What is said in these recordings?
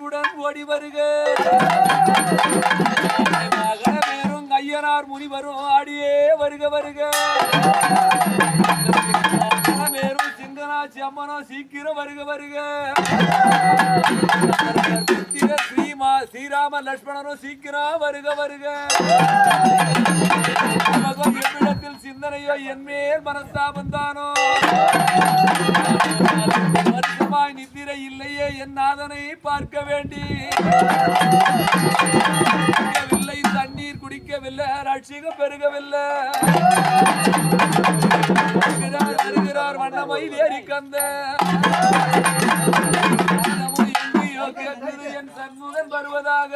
அன்புடன் ஓடி வருக மகனமேறும் ஐயனார் முனிவரும் ஆடியே வருக வருக மேரும் சிங்கனாச்சி அம்மனோ சீக்கிரம் வருக வருக ஸ்ரீராம லட்சுமணனும் சீக்கிரம் வருக வருக எவ்விடத்தில் சிந்தனையோ என் மேல் மனஸ்தாபந்தானோ வருஷமாய் நித்திரை இல்லையே என் நாதனை பார்க்க வேண்டி குடிக்கவில்லை தண்ணீர் குடிக்கவில்லை ரட்சிகம் பெருகவில்லை வருகிறார் வண்ணமயில் ஏறி கந்த என் சண்முகன் வருவதாக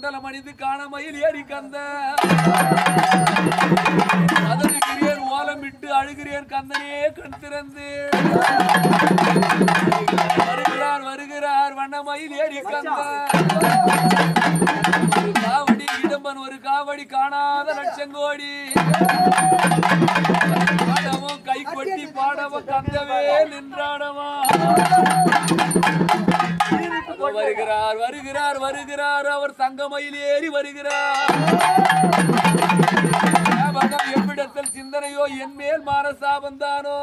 குண்டலம் அணிந்து காணமயில் ஏறி கந்த அதற்கிறேன் ஓலம் விட்டு அழுகிறேன் கந்தனே கண் திறந்து வருகிறார் வருகிறார் வண்ணமயில் ஏறி கந்த காவடி இடம்பன் ஒரு காவடி காணாத லட்சங்கோடி பாடவும் கை கொட்டி பாடவும் கந்தவே நின்றாடவா வருகிறார் வருகிறார் வருகிறார் அவர் தங்கமயில் ஏறி வருகிறார் எவ்விடத்தில் சிந்தனையோ என் மேல் மானசாபந்தானோ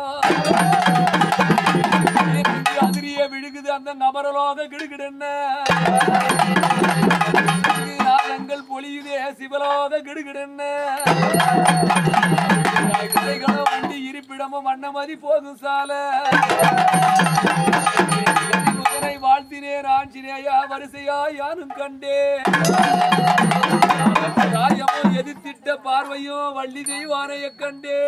அதிரிய விழுகுது அந்த நபரலோக கிடுகிடன்ன நாதங்கள் பொழியுதே சிவலோக கிடுகிடன்ன வண்டி இருப்பிடமும் வண்ணமதி போகும் சால வாழ்த்தினேன் ஆஞ்சினேயா வரிசையா யானும் கண்டே ராயமோ எதிர்த்திட்ட பார்வையோ வள்ளி தெய்வானைய கண்டே